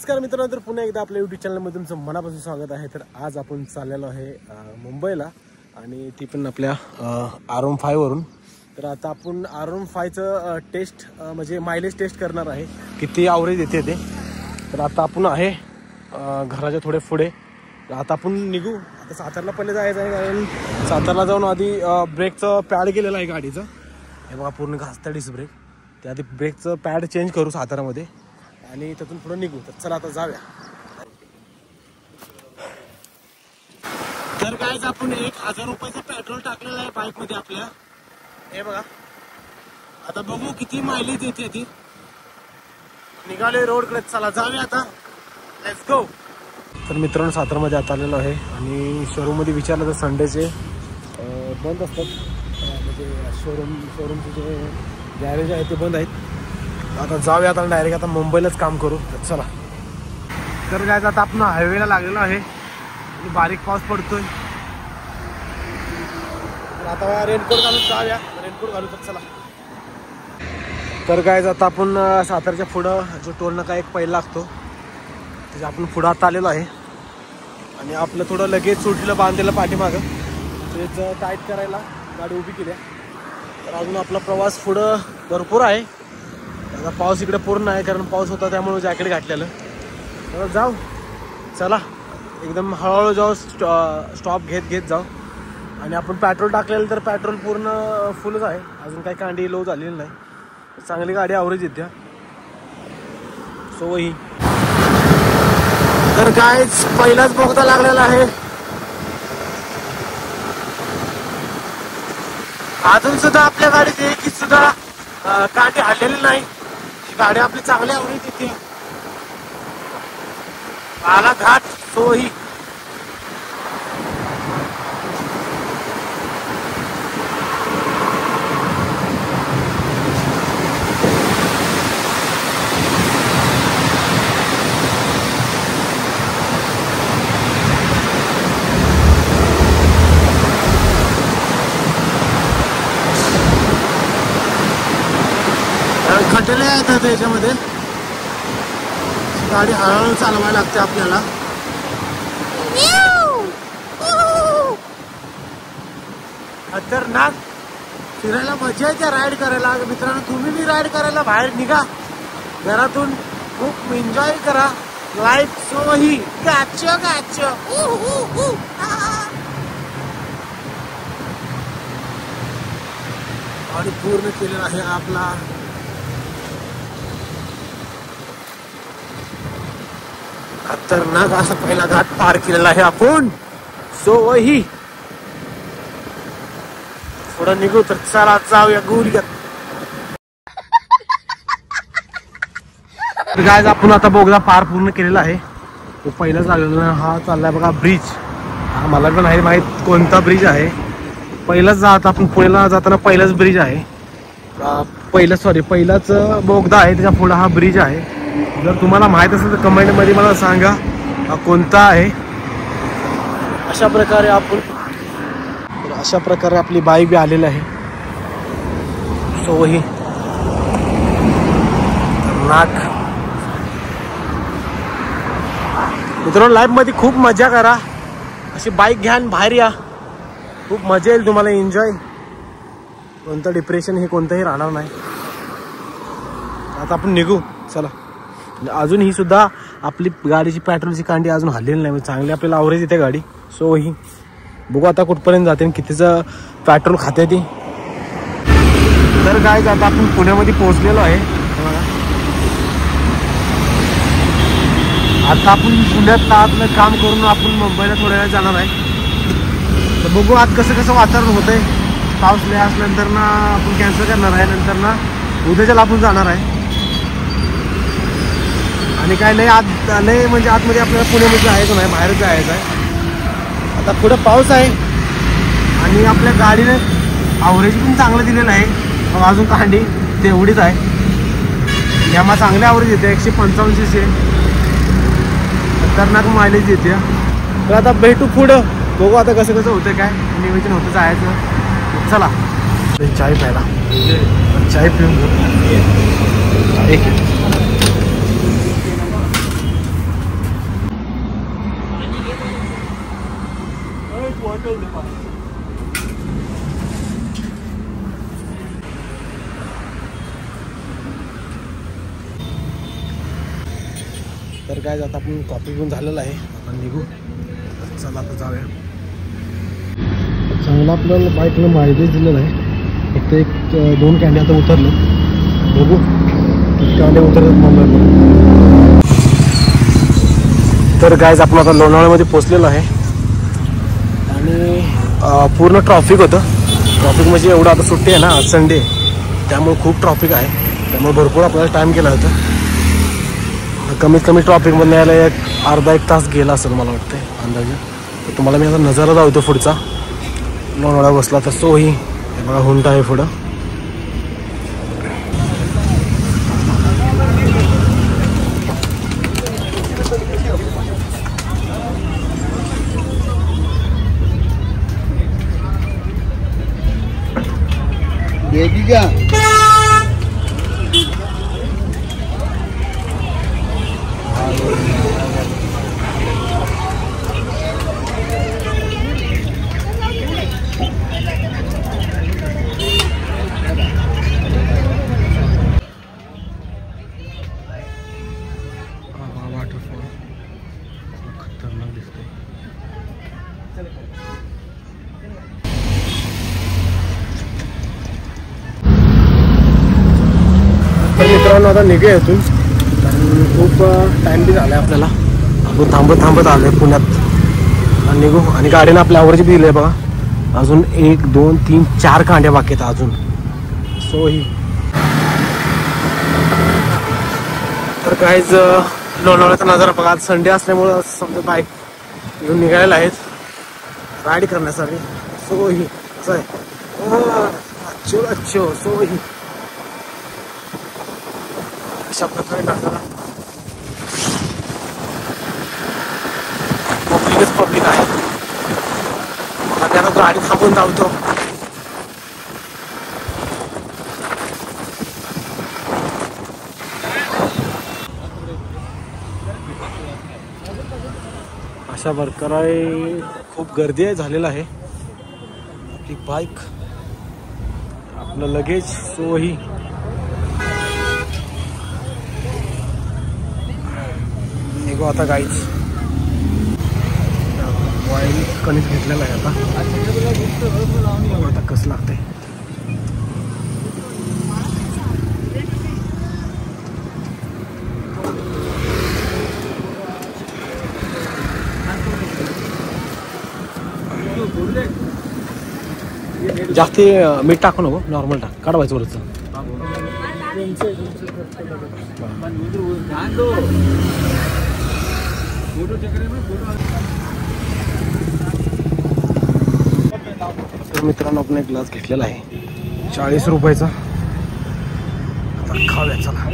नमस्कार मित्रांनो, तर पुन्हा एकदा आपल्या YouTube चॅनलमध्ये तुमचं मनापासून स्वागत आहे। तर आज आपण चाललेलो आहे मुंबईला आणि ती पण आपल्या R15 वरून। तर आता आपण R15 चं टेस्ट म्हणजे मायलेज टेस्ट करणार आहे, किती ॲव्हरेज येते ते। तर आता आपण आहे घराच्या थोडे पुढे। आता आपण निघू, आता सातारला पहिले जायचं आहे, कारण सातारला जाऊन आधी ब्रेकचं पॅड गेलेलं आहे गाडीचं। हे बघा पूर्ण घासता डिस्क ब्रेक, ते आधी ब्रेकचं पॅड चेंज करू सातारामध्ये आणि त्यातून पुढे निघू। तर चला आता जाऊया। तर गाइस आपण 1000 रुपयाचं पेट्रोल टाकलेलं आहे बाईक मध्ये आपल्या। हे बघा, आता बघू किती मायलेज येते ती। निघाले रोड कडे, चला जाऊया आता, लेट्स गो। तर मित्रांनो सातारमध्ये आता आलेलो आहे आणि शोरूम मध्ये विचारलं तर संडेचे बंद असतात, म्हणजे शोरूमचे जे गॅरेज आहे ते बंद आहेत। आता जाऊया आता डायरेक्ट, आता मुंबईलाच काम करू। चला तर गाइस आता आपण हायवेला लागलेलो आहे आणि बारीक पाऊस पडतोय। तर आता रेनकोट घालून जाऊया, रेनकोट घालू। तर चला तर गाइस आता आपण सातारच्या पुढं जो टोल नाका एक पहिला लागतो त्याच्या आपण पुढं आता आलेलो आहे आणि आपलं थोडं लगेच सुटलं बांधलेलं पाठीमागं, तेच टाईट करायला गाडी उभी केली आहे। तर अजून आपला प्रवास पुढं भरपूर आहे। आता पाऊस इकडे पूर्ण आहे, कारण पाऊस होता त्यामुळे जॅकेट घातलेलं। तर जाऊ, चला एकदम हळूहळू जाऊ, स्टॉप घेत जाऊ। आणि आपण पेट्रोल टाकलेलं तर पेट्रोल पूर्ण फुलच आहे, अजून काही कांडी लो झालेली नाही। चांगली गाडी ॲव्हरेज येते सो ही। तर गाइस पहिलाच बोगदा लागलेला आहे, अजून सुद्धा आपल्या गाडीत एक सुद्धा कांडी हल्लेली नाही। गाडी आपली चांगली ॲव्हरेज येते। आला घाट सो ही। खड्डे आहेत त्याच्यामध्ये, गाडी हळूहळू चालवायला लागते आपल्याला। खतरनाक फिरायला मजा येते, राईड करायला। मित्रांनो तुम्ही बी राईड करायला बाहेर निघा घरातून, खूप एन्जॉय करा लाईफ। सो ही गाचो गाचो आणि पूर्ण केलेला आहे आपला खतरनाक असा पहिला घाट पार केलेला आहे आपण। सो वही थोडं निघू, तर चला जाऊया गुलगत। गाइस आपण आता बोगदा पार पूर्ण केलेला आहे, तो पहिलाच लागलेला। हा चाललाय बघा ब्रिज, हा मला पण नाही माहित कोणता ब्रिज आहे। पहिलाच जात आपण पुण्याला जाताना पहिलाच ब्रिज आहे, पहिलाच बोगदा आहे, त्याच्या पुढे हा ब्रिज आहे। जर तुम्हाला माहित असेल तर कमेंट मध्ये मला सांगा हा कोणता आहे। अशा प्रकारे आपली बाईक बी आलेली आहे। सो ही नाक मित्रांनो, लाईफ मध्ये खूप मजा करा, अशी बाईक घ्या आणि बाहेर या, खूप मजा येईल तुम्हाला, एन्जॉय। कोणतं डिप्रेशन हे कोणतंही राहणार नाही। आता आपण निघू, चला। अजून ही सुद्धा आपली गाडीची पेट्रोलची कांडी अजून हल्लेली नाही, चांगली आपल्याला ॲव्हरेज येते गाडी। सो ही बघू आता कुठपर्यंत जाते, कितीचं पेट्रोल खाते ती। तर गाइस आता आपण पुण्यामध्ये पोहोचलेलो आहे। आता आपण पुण्यात आपलं काम करून आपण मुंबईला थोड्या वेळ जाणार आहे। तर बघू आज कसं वातावरण होतंय। पाऊस नाही असल्यानंतर ना आपण कॅन्सल करणार आहे, नंतर ना उद्याच्याला आपण जाणार आहे। आणि काय नाही आज लय म्हणजे आतमध्ये आपल्याला पुण्यामध्ये जायचं नाही, बाहेरच जायचं आहे। आता पुढं पाऊस आहे आणि आपल्या गाडीने ॲव्हरेज पण चांगलं दिलेलं आहे, मग अजून कांडी तेवढीच आहे। यामा चांगले ॲव्हरेज येते, 155 cc, खतरनाक मायलेज येते। तर आता भेटू पुढं, बघू आता कसं होतं, काय नियोजन होतं जायचं। चला चाय प्यायला, चाय पिऊन एक तर काय आता आपण कॉफी घेऊन झालेलं आहे, आपण निघू. चला आता जाऊया. चांगला आपल्याला बाईकला मायलेज दिलेलं आहे. फक्त 1-2 कॅन्डे आता उतरले, बघू किती कॅन्डे उतरतात मुंबईमध्ये. तर गाईज आपण आता लोणावळ्यामध्ये पोचलेलो आहे आणि पूर्ण ट्रॉफिक होतं. ट्रॉफिक म्हणजे एवढं आता सुट्टी आहे ना, संडे, त्यामुळे खूप ट्रॉफिक आहे. त्यामुळे भरपूर आपल्याला टाईम गेला होता. कमीत कमी ट्रॉफिकमध्ये यायला अर्धा-1 तास गेला असेल मला वाटतं अंदाजे. तर तुम्हाला मी आता नजारा दाखवतो पुढचा. लोणावळा बसला तर सोही हे बघा, हुंडा आहे पुढं. तर मित्रांनो आता निघे येतून, कारण खूप टाईम बी झाला आहे आपल्याला. आपण थांबत आलो आहे पुण्यात आणि निघू. आणि गाडीनं आपल्या आवरची बी दिली आहे बघा. अजून 1, 2, 3, 4 कांड्या बाकी आहेत अजून. सो ही तर काहीच लोणावळ्याचा नजारा बघा. आज संडे असल्यामुळं समजा बाईक घेऊन निघायला आहेत राईड करण्यासाठी. सो ही असं आहे, अच्छो सो ही अशा प्रकारे नजारा. पब्लिक आहे. आता गाडी थांबून धावतो. अशा प्रकारे खूप गर्दी झालेला आहे. आपली बाईक, आपलं लगेज, सोही निघू आता. गाईच ऑइल कणिक घेतलेलं आहे आता कसं लागतंय. जास्ती मीठ टाकू नको, नॉर्मल टाक. काढवायचं वरचं. तर मित्रांनो आपण एक ग्लास घेतलेला आहे 40 रुपयाचा. आता खाऊया चला.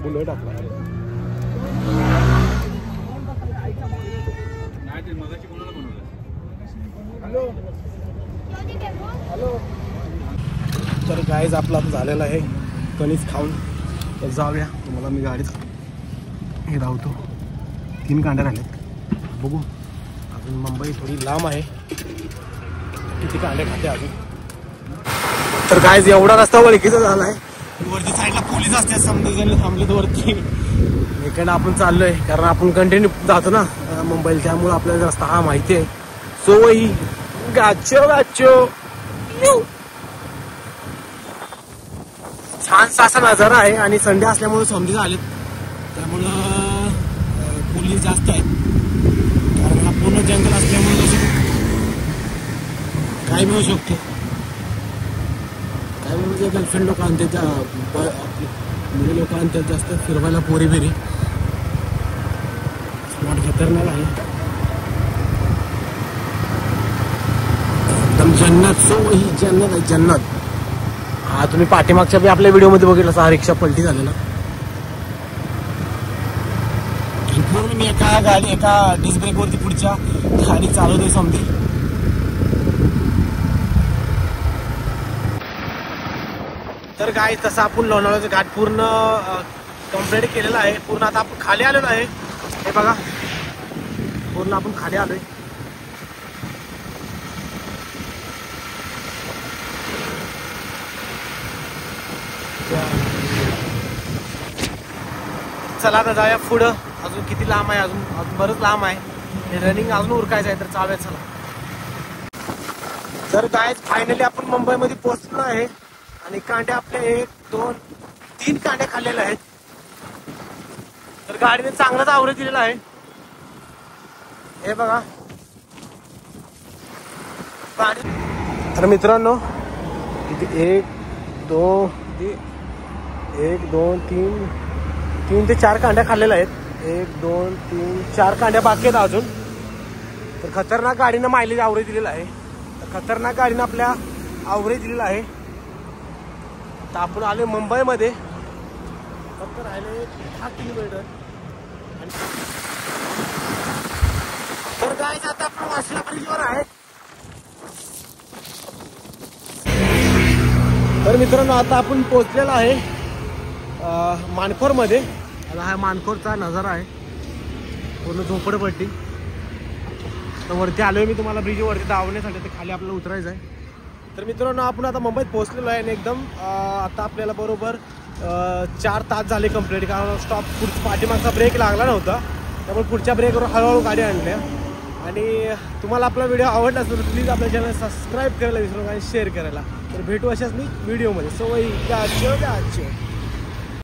बुलेट आपला तर गाईज आपला झालेला आहे कणीस खाऊन. तर जाऊया, तुम्हाला मी गाडीत हे धावतो. 3 कांड्या राहिल्यात, बघू. अजून मुंबई थोडी लांब आहे, किती कांड्या खाते अजून. तर गाईज एवढा रस्ता ओळखीचा झाला आहे. वरती साईडला पोलीस असते, समजा थांबलेत वरती. इकडे आपण चाललोय कारण आपण कंटिन्यू जातो ना मुंबईला, त्यामुळे आपल्याला रस्ता हा माहिती आहे. सोही गाचो छानसा असा नजारा आहे. आणि संडे असल्यामुळे समजे आलेत, त्यामुळं पोलीस जास्त आहेत. कारण हा पूर्ण जंगल असल्यामुळे काय मिळू शकते. काय म्हणजे गर्लफ्रेंड लोक आणतात, मुली लोक आणतात जास्त फिरवायला पोरी बिरी. स्पॉट खतरनाक आहे एकदम. जन्नत, सो ही जन्नत आहे, जन्नत. हा तुम्ही पाठीमागच्या बी आपल्या व्हिडिओमध्ये बघितलं हा रिक्षा पलटी झालेला. पूर्ण मी एका डिस्क ब्रेक वरती पुढच्या गाडी चालवतोय समजी. तर काय तसं आपण लोणावळ्याचा घाट पूर्ण कंप्लीट केलेला आहे. पूर्ण आता आपण खाली आलेलो आहे. हे बघा पूर्ण आपण खाली आलोय. चला आता जाऊया पुढं. अजून किती लांब आहे, अजून बरंच लांब आहे. रनिंग अजून उरकायचं आहे तर चालूया चला. तर काय फायनली आपण मुंबईमध्ये पोहोचलो आहे आणि कांडे आपले 1 2 3 कांडे खाल्लेले आहेत. तर गाडीने चांगलाच आवरेज दिलेला आहे. हे बघा गाडी. तर मित्रांनो किती 1 2 3 ते 4 कांड्या खाल्लेल्या आहेत. 1 2 3 4 कांड्या बाकी आहेत अजून. तर खतरनाक गाडीनं मायलेज आवरेज दिलेला आहे. तर खतरनाक गाडीनं आपल्या आवरेज दिलेला आहे. तर आपण आले मुंबईमध्ये. फक्त राहिले 10 किलोमीटर. तर काय आता आपण वाशिला ब्रिजवर आहे. तर मित्रांनो आता आपण पोहोचलेलो आहे मानखोरमध्ये. आता हा मानखोरचा नजारा आहे पूर्ण झोपडपट्टी. तर वरती आलोय मी तुम्हाला ब्रिजवरती दावण्यासाठी. ते खाली आपल्याला उतरायचं आहे. तर मित्रांनो आपण आता मुंबईत पोहोचलेलो आहे आणि एकदम आता आपल्याला बरोबर 4 तास झाले कंप्लीट. कारण स्टॉप पाठीमागचा ब्रेक लागला नव्हता त्यामुळे पुढच्या ब्रेकवर हळूहळू गाडी आणल्या. आणि तुम्हाला आपला व्हिडिओ आवडला असेल तर प्लीज आपल्या चॅनल सबस्क्राईब करायला विसरू नका आणि शेअर करायला. तर भेटू अशाच मी व्हिडिओमध्ये. सो वही